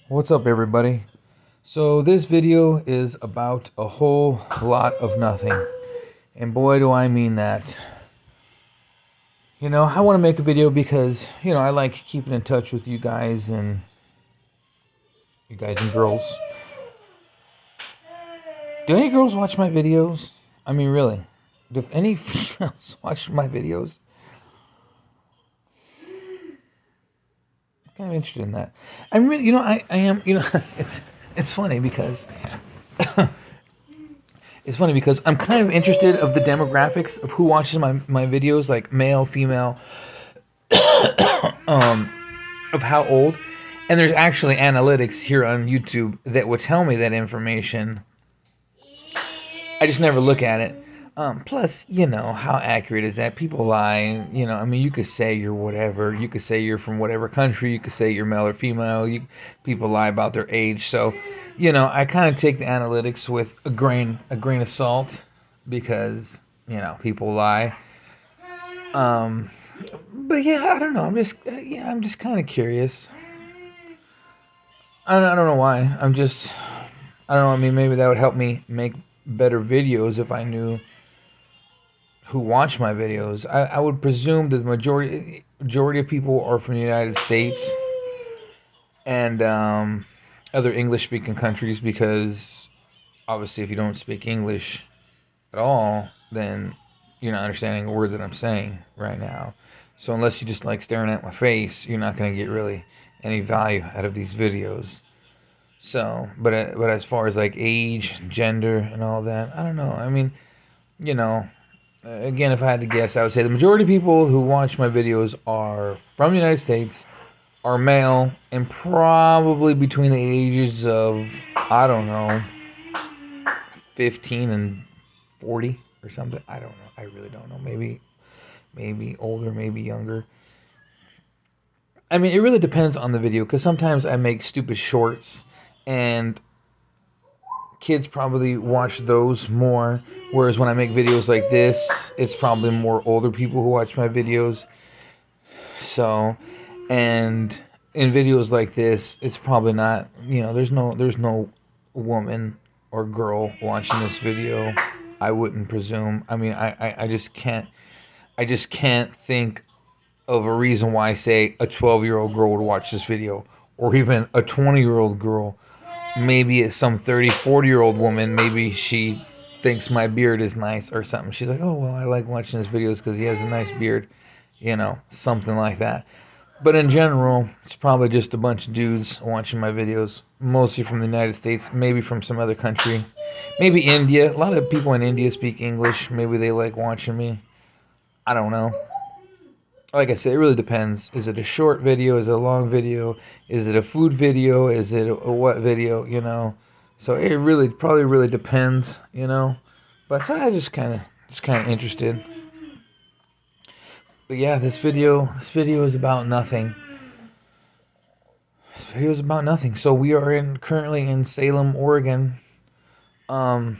What's up, everybody? So this video is about a whole lot of nothing, and boy do I mean that. I want to make a video because I like keeping in touch with you guys and girls. Do any girls watch my videos? I mean, really? Do any females watch my videos? I'm kind of interested in that. I'm really, I am, it's funny because I'm kind of interested of the demographics of who watches my videos, like male, female, um, of how old. And there's actually analytics here on YouTube that would tell me that information. I just never look at it. Plus, how accurate is that? People lie. I mean, you could say you're whatever. You could say you're from whatever country. You could say you're male or female. People lie about their age. So, I kind of take the analytics with a grain of salt because, people lie. Um, but yeah, I don't know. I'm just kind of curious. I don't know why. I don't know. I mean, maybe that would help me make better videos if I knew who watch my videos. I would presume that the majority of people are from the United States and other English speaking countries, because obviously if you don't speak English at all, then you're not understanding a word that I'm saying right now. So unless you just like staring at my face, you're not going to get really any value out of these videos. So, but as far as like age, gender, and all that, I don't know. I mean, you know, again, if I had to guess, I would say the majority of people who watch my videos are from the United States, are male, and probably between the ages of, I don't know, 15 and 40 or something. I don't know. I really don't know. Maybe older, maybe younger. I mean, it really depends on the video, because sometimes I make stupid shorts and kids probably watch those more, whereas when I make videos like this, it's probably more older people who watch my videos. So, and in videos like this, it's probably not, there's no woman or girl watching this video, I wouldn't presume. I mean, I just can't think of a reason why, say, a 12-year-old girl would watch this video, or even a 20-year-old girl. Maybe some 30, 40-year-old woman, maybe she thinks my beard is nice or something. She's like, oh, well, I like watching his videos because he has a nice beard, something like that. But in general, it's probably just a bunch of dudes watching my videos, mostly from the United States, maybe from some other country. Maybe India. A lot of people in India speak English. Maybe they like watching me. I don't know. Like I said, it really depends. Is it a short video? Is it a long video? Is it a food video? Is it a what video? So it really probably really depends. But so I just kind of interested. But yeah, this video is about nothing. This video is about nothing. So we are currently in Salem, Oregon. Um,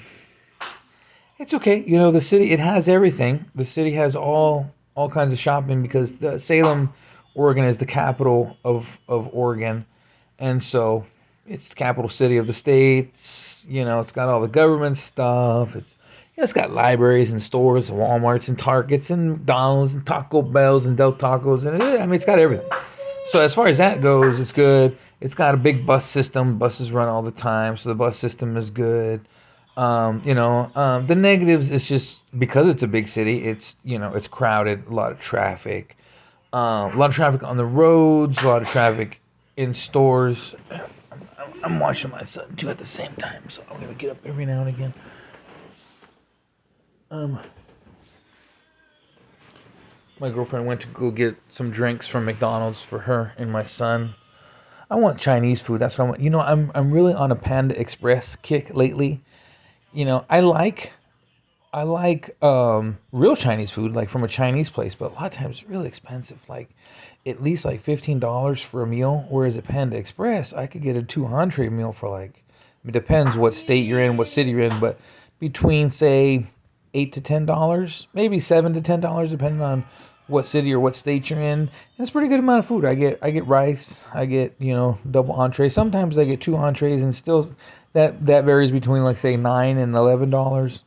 it's okay. The city, it has everything. The city has all kinds of shopping, because Salem, Oregon is the capital of Oregon, and so it's the capital city of the states. It's got all the government stuff. It's got libraries and stores, and WalMarts and Targets and McDonald's and Taco Bells and Del Tacos, and I mean, it's got everything. So as far as that goes, it's good. It's got a big bus system. Buses run all the time, so the bus system is good. The negatives is just because it's a big city. It's crowded, a lot of traffic, a lot of traffic on the roads, a lot of traffic in stores. I'm watching my son too at the same time, so I'm gonna get up every now and again. Um, my girlfriend went to go get some drinks from McDonald's for her and my son. I want Chinese food. That's what I want. I'm really on a Panda Express kick lately. You know, I like real Chinese food, like from a Chinese place, but a lot of times it's really expensive, like at least like $15 for a meal. Whereas at Panda Express, I could get a 200 meal for like, it depends what state you're in, what city you're in, but between say $8 to $10, maybe $7 to $10, depending on what city or what state you're in. And it's a pretty good amount of food. I get rice. I get double entrees. Sometimes I get two entrees, and still that varies between like say $9 and $11.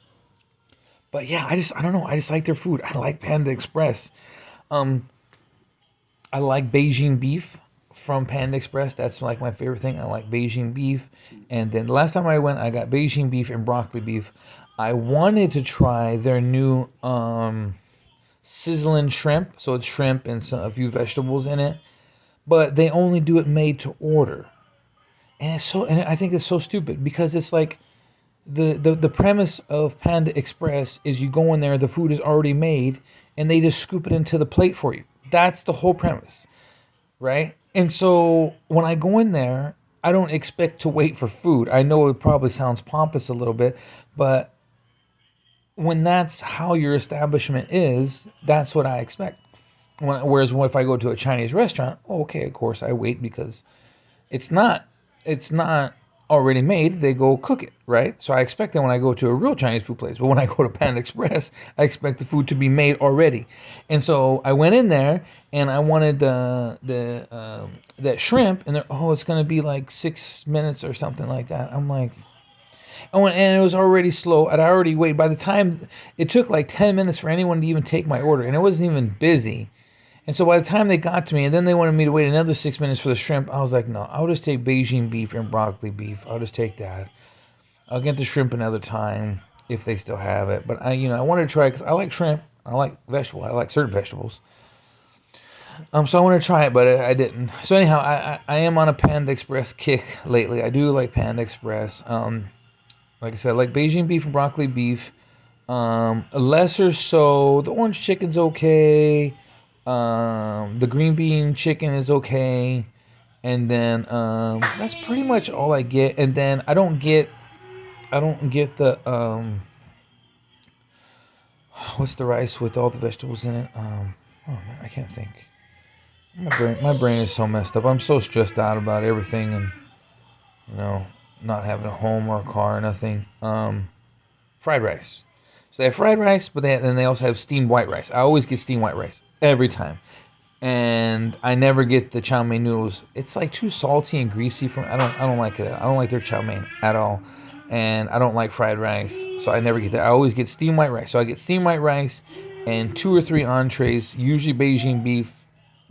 But yeah, I don't know. I just like their food. I like Panda Express. Um, I like Beijing beef from Panda Express. That's like my favorite thing. I like Beijing beef. And then the last time I went, I got Beijing beef and broccoli beef. I wanted to try their new sizzling shrimp. So it's shrimp and a few vegetables in it. But they only do it made to order. And I think it's so stupid because it's like the premise of Panda Express is you go in there, the food is already made, and they just scoop it into the plate for you. That's the whole premise, right? And so when I go in there, I don't expect to wait for food. I know it probably sounds pompous a little bit, but when that's how your establishment is, that's what I expect. Whereas if I go to a Chinese restaurant, okay, of course I wait because it's not it's not already made. They go cook it, right? So I expect that when I go to a real Chinese food place. But when I go to Panda Express, I expect the food to be made already. And so I went in there and I wanted the that shrimp, and they're, oh, it's gonna be like 6 minutes or something like that. I'm like, oh, and it was already slow. I'd already waited. By the time it took like 10 minutes for anyone to even take my order, and it wasn't even busy. And so by the time they got to me, and then they wanted me to wait another 6 minutes for the shrimp, I was like, no, I'll just take Beijing beef and broccoli beef. I'll just take that. I'll get the shrimp another time if they still have it. But I wanted to try it because I like shrimp. I like vegetables. I like certain vegetables. So I wanted to try it, but I didn't. So anyhow, I am on a Panda Express kick lately. I do like Panda Express. Like I said, I like Beijing beef and broccoli beef. Lesser so the orange chicken's okay. The green bean chicken is okay, and then that's pretty much all I get. And then I don't get the what's the rice with all the vegetables in it? Oh man, I can't think. My brain is so messed up. I'm so stressed out about everything, and you know, not having a home or a car or nothing. Fried rice. So they have fried rice, but then they also have steamed white rice. I always get steamed white rice every time, and I never get the chow mein noodles. It's like too salty and greasy for me. I don't like it. I don't like their chow mein at all, and I don't like fried rice, so I never get that. I always get steamed white rice. So I get steamed white rice and two or three entrees, usually Beijing beef,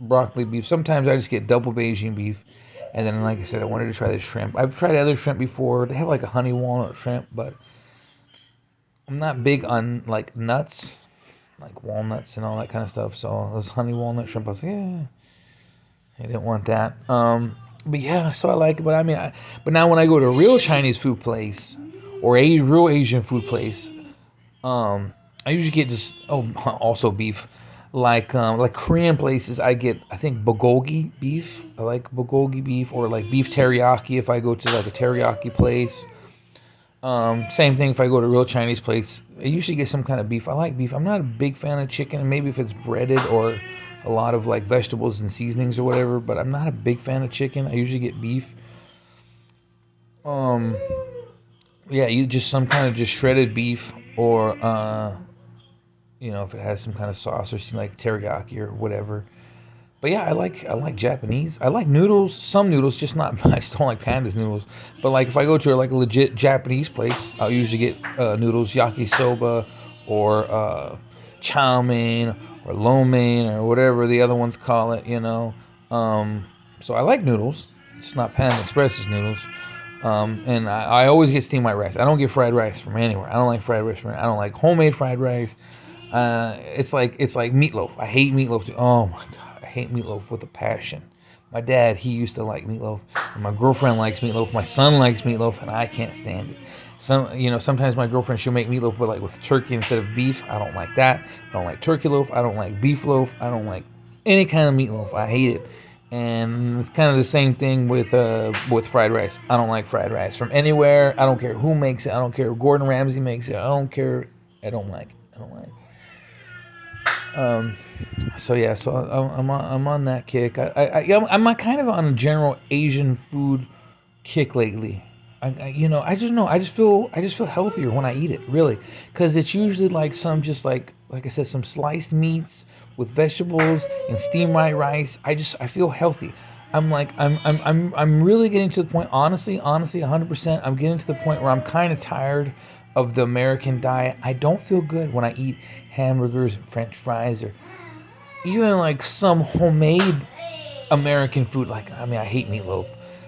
broccoli beef. Sometimes I just get double Beijing beef. And then, like I said, I wanted to try this shrimp. I've tried other shrimp before. They have like a honey walnut shrimp, but I'm not big on like nuts, like walnuts and all that kind of stuff. So those honey walnut shrimp, I was like, yeah, I didn't want that. But yeah, so I like it. But I mean, but now when I go to a real Chinese food place or a real Asian food place, I usually get just also beef. Like Korean places, I think bulgogi beef. I like bulgogi beef or like beef teriyaki if I go to like a teriyaki place. Same thing if I go to a real Chinese place. I usually get some kind of beef. I like beef. I'm not a big fan of chicken. Maybe if it's breaded or a lot of like vegetables and seasonings or whatever. But I'm not a big fan of chicken. I usually get beef. Um, yeah, you just some kind of just shredded beef or if it has some kind of sauce or something like teriyaki or whatever. But yeah, I like Japanese. I like noodles, some noodles, just not. I just don't like Panda's noodles. But like if I go to like a legit Japanese place, I'll usually get noodles, yakisoba, or chow mein, or lo mein, or whatever the other ones call it. So I like noodles. It's not Panda Express's noodles. And I always get steamed white rice. I don't get fried rice from anywhere. I don't like fried rice I don't like homemade fried rice. It's like meatloaf. I hate meatloaf too. Oh my god, I hate meatloaf with a passion. My dad, he used to like meatloaf. And my girlfriend likes meatloaf. My son likes meatloaf, and I can't stand it. Sometimes my girlfriend she'll make meatloaf with turkey instead of beef. I don't like that. I don't like turkey loaf. I don't like beef loaf. I don't like any kind of meatloaf. I hate it. And it's kind of the same thing with fried rice. I don't like fried rice from anywhere. I don't care who makes it. I don't care if Gordon Ramsay makes it. I don't care. I don't like it. I don't like it. Um, so yeah, so I'm on that kick. I'm kind of on a general Asian food kick lately. I just know. I just feel healthier when I eat it, really, because it's usually like some just like I said, some sliced meats with vegetables and steamed white rice. I feel healthy. I'm really getting to the point. Honestly, 100%. I'm getting to the point where I'm kind of tired of the American diet. I don't feel good when I eat hamburgers and French fries or even like some homemade American food. Like, I mean, I hate meatloaf,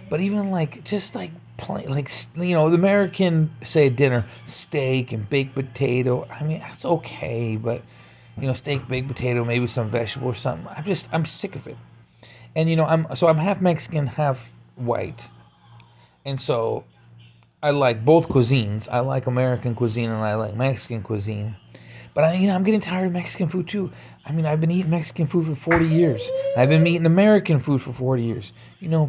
but even like just like plain, like the American say dinner, steak and baked potato. I mean, that's okay, but steak, baked potato, maybe some vegetable or something. I'm sick of it. And I'm half Mexican, half white, and so I like both cuisines. I like American cuisine and I like Mexican cuisine. But I'm getting tired of Mexican food too. I mean, I've been eating Mexican food for 40 years. I've been eating American food for 40 years.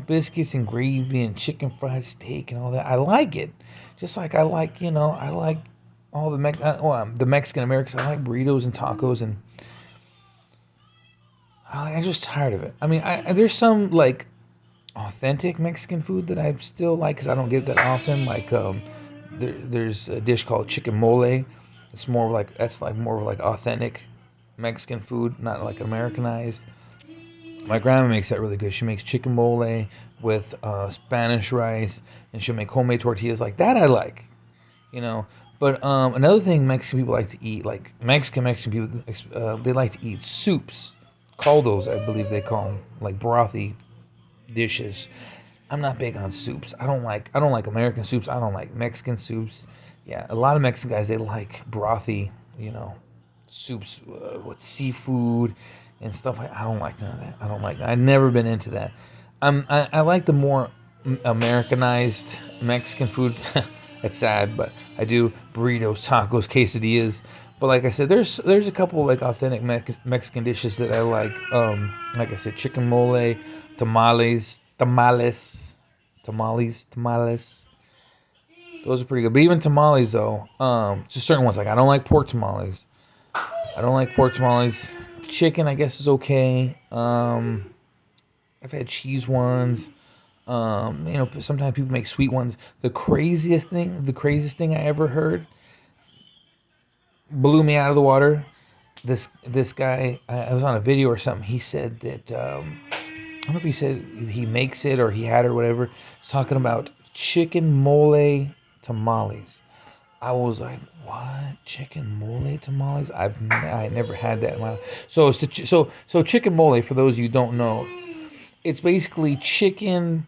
Biscuits and gravy and chicken fried steak and all that. I like it. Just like I like all the Mexican Americans. I like burritos and tacos, and I'm just tired of it. I mean, there's some like authentic Mexican food that I still like because I don't get it that often. Like there's a dish called chicken mole. It's more like that's like more like authentic Mexican food, not like Americanized. My grandma makes that really good. She makes chicken mole with Spanish rice, and she'll make homemade tortillas like that. I like, you know. But another thing Mexican people like to eat, like Mexican people, they like to eat soups, caldos, I believe they call them, like brothy dishes. I'm not big on soups. I don't like American soups. I don't like Mexican soups. Yeah, a lot of Mexican guys they like brothy, soups with seafood and stuff like. I don't like none of that. I don't like that. I've never been into that. I like the more Americanized Mexican food. It's sad, but I do burritos, tacos, quesadillas. But like I said, there's a couple like authentic Mexican dishes that I like I said, chicken mole, tamales. Those are pretty good. But even tamales though, just certain ones. Like I don't like pork tamales. I don't like pork tamales. Chicken, I guess, is okay. I've had cheese ones. Sometimes people make sweet ones. The craziest thing I ever heard blew me out of the water. This guy, I was on a video or something. He said that I don't know if he said he makes it or he had it or whatever. He's talking about chicken mole tamales. I was like, what? Chicken mole tamales? I never had that in my life. So it's so chicken mole. For those of you who don't know, it's basically chicken.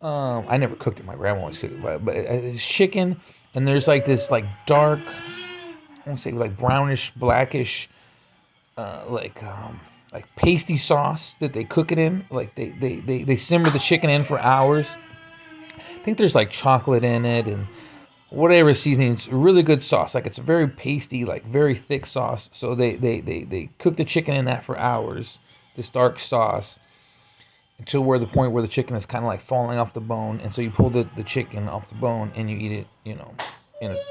I never cooked it. My grandma always cooked it, but it's chicken, and there's like this like dark, I want to say like brownish, blackish, like pasty sauce that they cook it in. Like they simmer the chicken in for hours. I think there's like chocolate in it and whatever seasoning. It's a really good sauce. Like it's a very pasty, like very thick sauce. So they cook the chicken in that for hours. This dark sauce until where the point where the chicken is kind of like falling off the bone, and so you pull the chicken off the bone and you eat it,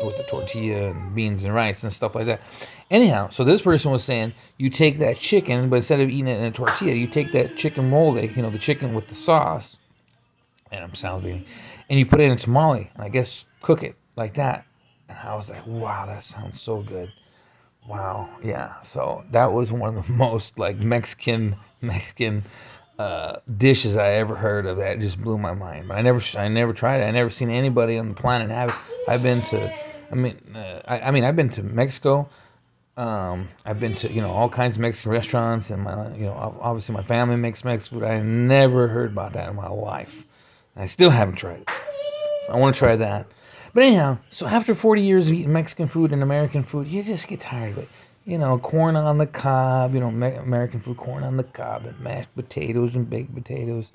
with a tortilla and beans and rice and stuff like that. Anyhow, so this person was saying you take that chicken, but instead of eating it in a tortilla, you take that chicken mole, the chicken with the sauce, and I'm salivating, and you put it in a tamale, and I guess cook it like that. And I was like, wow, that sounds so good. Wow, yeah. So that was one of the most like Mexican dishes I ever heard of. That just blew my mind. But I never tried it. I never seen anybody on the planet have it. I've been to, I've been to Mexico. I've been to all kinds of Mexican restaurants, and obviously my family makes Mexican food. I never heard about that in my life. I still haven't tried it. So I want to try that. But anyhow, so after 40 years of eating Mexican food and American food, you just get tired of it. Corn on the cob, American food, corn on the cob, and mashed potatoes and baked potatoes.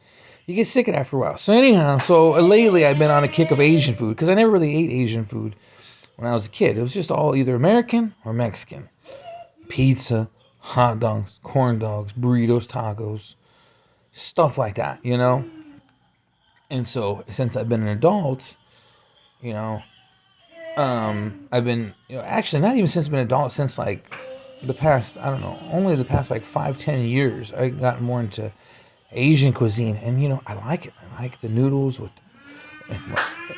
You get sick of it after a while. So anyhow, lately I've been on a kick of Asian food because I never really ate Asian food when I was a kid. It was just all either American or Mexican. Pizza, hot dogs, corn dogs, burritos, tacos, stuff like that, And so since I've been an adult, you know, I've been, actually not even since I've been an adult, since like the past, I don't know, only the past like 5-10 years, I got more into Asian cuisine, and I like it. I like the noodles with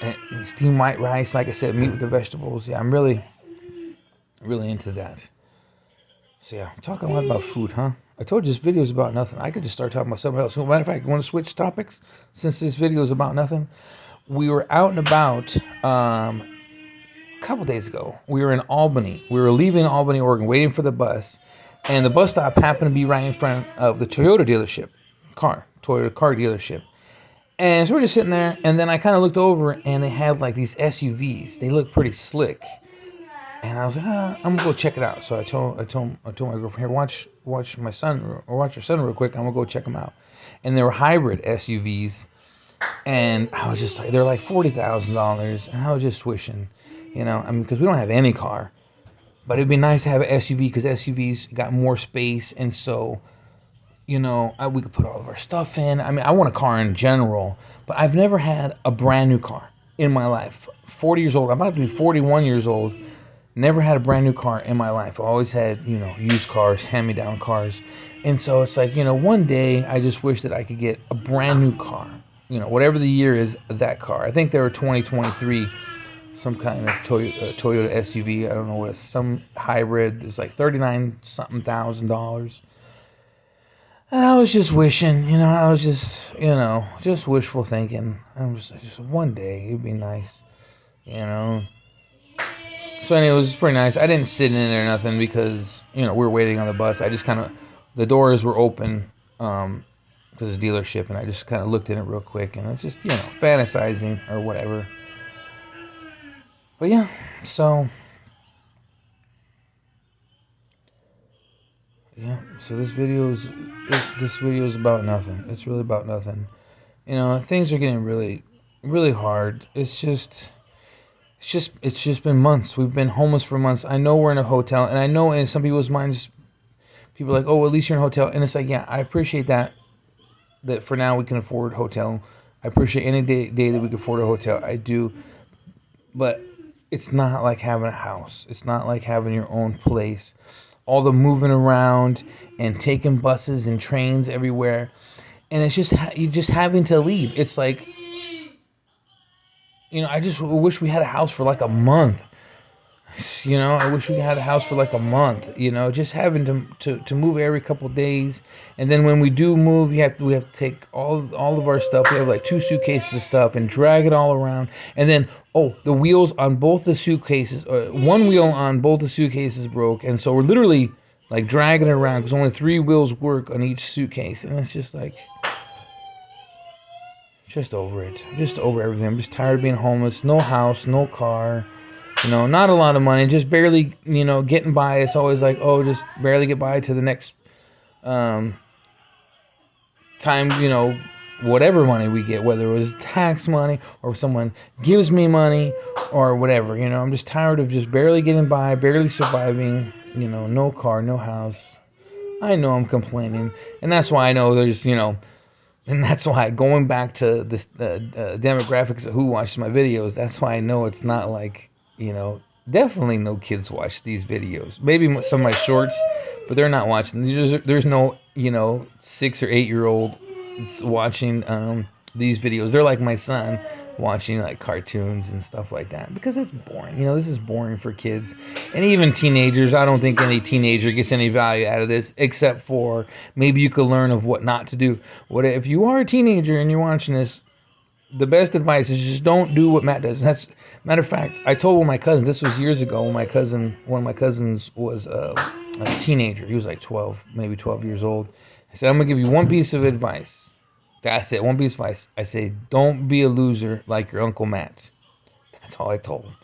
and steamed white rice, like I said, meat with the vegetables. Yeah, I'm really, really into that. So yeah, I'm talking a lot about food, huh? I told you this video is about nothing. I could just start talking about something else. Matter of fact, you want to switch topics since this video is about nothing? We were out and about a couple days ago. We were in Albany. We were leaving Albany, Oregon, waiting for the bus, and the bus stop happened to be right in front of the Toyota dealership, Toyota car dealership. And so we're just sitting there, and then I kind of looked over, and they had like these SUVs. They looked pretty slick, and I was like, I'm gonna go check it out. So I told my girlfriend, here, watch my son or watch your son real quick. I'm gonna go check them out. And they were hybrid SUVs, and I was just like, they're like $40,000, and I was just wishing, I mean, because we don't have any car, but it'd be nice to have an SUV because SUVs got more space, and so we could put all of our stuff in. I mean, I want a car in general, but I've never had a brand new car in my life. 40 years old, I'm about to be 41 years old. Never had a brand new car in my life. I always had, used cars, hand-me-down cars. And so it's like, one day I just wish that I could get a brand new car. Whatever the year is, that car. I think they were 2023, some kind of Toyota SUV. I don't know what it's, some hybrid. It was like $39-something thousand. And I was just wishing, I was just wishful thinking. I was just one day it'd be nice, So anyway, it was pretty nice. I didn't sit in it or nothing because we were waiting on the bus. I just kind of, the doors were open because it's a dealership, and I just kind of looked in it real quick, and it's just fantasizing or whatever. But yeah, so. Yeah, so this video is about nothing. It's really about nothing. Things are getting really, really hard. It's just been months. We've been homeless for months. I know we're in a hotel, and I know in some people's minds, people are like, oh, well, at least you're in a hotel. And it's like, yeah, I appreciate that for now we can afford a hotel. I appreciate any day that we can afford a hotel. I do. But it's not like having a house. It's not like having your own place. All the moving around and taking buses and trains everywhere, and it's just you just having to leave. It's like, I just wish we had a house for like a month. I wish we had a house for like a month. Just having to move every couple of days, and then when we do move, we have to take all of our stuff. We have like 2 suitcases of stuff and drag it all around, and then the wheels on both the suitcases, one wheel on both the suitcases broke, and so we're literally like dragging it around because only 3 wheels work on each suitcase, and it's just like, just over it, just over everything. I'm just tired of being homeless. No house, no car. Not a lot of money, just barely, getting by. It's always like, oh, just barely get by to the next time, whatever money we get, whether it was tax money or someone gives me money or whatever. I'm just tired of just barely getting by, barely surviving, no car, no house. I know I'm complaining, and that's why I know there's, and that's why, going back to this demographics of who watches my videos, that's why I know it's not like, definitely no kids watch these videos. Maybe some of my shorts, but they're not watching. There's no, 6 or 8-year-old watching these videos. They're like my son watching like cartoons and stuff like that because it's boring. This is boring for kids and even teenagers. I don't think any teenager gets any value out of this except for maybe you could learn of what not to do. What if you are a teenager and you're watching this? The best advice is just don't do what Matt does. And that's, matter of fact, I told one of my cousins, this was years ago, when one of my cousins was a teenager. He was like 12, maybe 12 years old. I said, I'm going to give you one piece of advice. That's it, one piece of advice. I say, don't be a loser like your Uncle Matt. That's all I told him.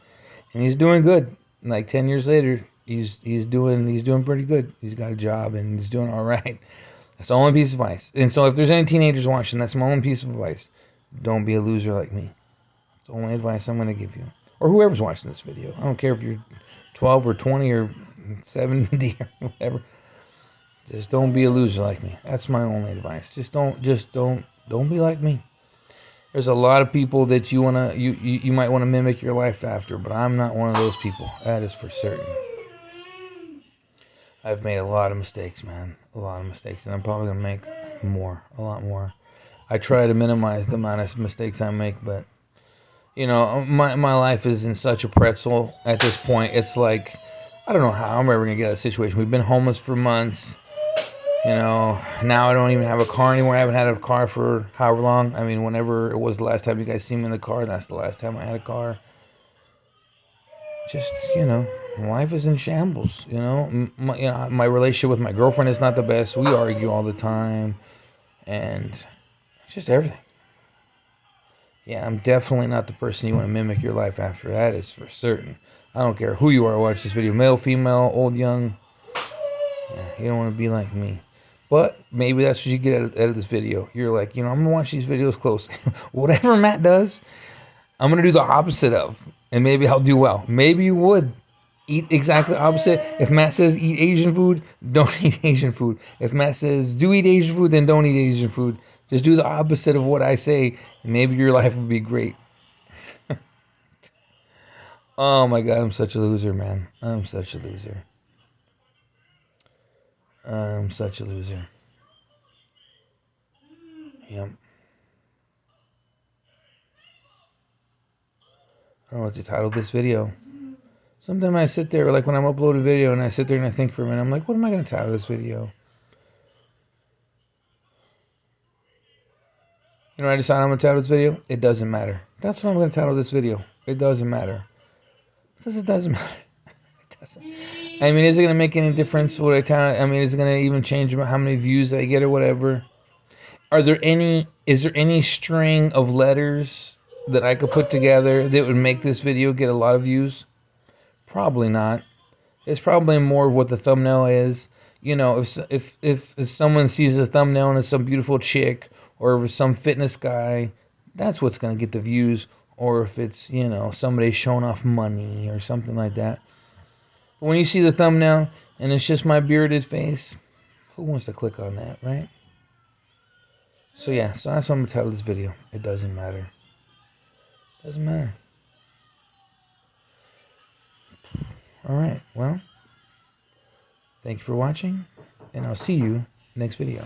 And he's doing good. Like 10 years later, he's doing pretty good. He's got a job and he's doing all right. That's the only piece of advice. And so if there's any teenagers watching, that's my only piece of advice. Don't be a loser like me. That's the only advice I'm going to give you. Or whoever's watching this video. I don't care if you're 12 or 20 or 70 or whatever. Just don't be a loser like me. That's my only advice. Just don't be like me. There's a lot of people that you might want to mimic your life after, but I'm not one of those people. That is for certain. I've made a lot of mistakes, man. A lot of mistakes, and I'm probably going to make a lot more. I try to minimize the amount of mistakes I make, but my life is in such a pretzel at this point. It's like, I don't know how I'm ever gonna get out of the situation. We've been homeless for months. Now I don't even have a car anymore. I haven't had a car for however long. I mean, whenever it was the last time you guys see me in the car, that's the last time I had a car. Just, life is in shambles. My relationship with my girlfriend is not the best. We argue all the time, and just everything. Yeah, I'm definitely not the person you want to mimic your life after. That is for certain. I don't care who you are. Watch this video, male, female, old, young. Yeah, you don't want to be like me. But maybe that's what you get out of this video. You're like, I'm going to watch these videos closely. Whatever Matt does, I'm going to do the opposite of. And maybe I'll do well. Maybe you would eat exactly the opposite. If Matt says eat Asian food, don't eat Asian food. If Matt says do eat Asian food, then don't eat Asian food. Just do the opposite of what I say, and maybe your life will be great. Oh my God, I'm such a loser, man. I'm such a loser. I'm such a loser. Yep. I don't know what to title this video. Sometimes I sit there, like when I'm uploading a video, and I sit there and I think for a minute, I'm like, what am I going to title this video? I decide I'm going to title this video? It doesn't matter. That's what I'm going to title this video. It doesn't matter. Because it doesn't matter. It doesn't. I mean, is it going to make any difference what I title? I mean, is it going to even change how many views I get or whatever? Is there any string of letters that I could put together that would make this video get a lot of views? Probably not. It's probably more of what the thumbnail is. If someone sees a thumbnail and it's some beautiful chick, or if it's some fitness guy, that's what's going to get the views. Or if it's, somebody showing off money or something like that. But when you see the thumbnail and it's just my bearded face, who wants to click on that, right? So yeah, so that's what I'm going to title this video. It doesn't matter. It doesn't matter. Alright, well, thank you for watching, and I'll see you next video.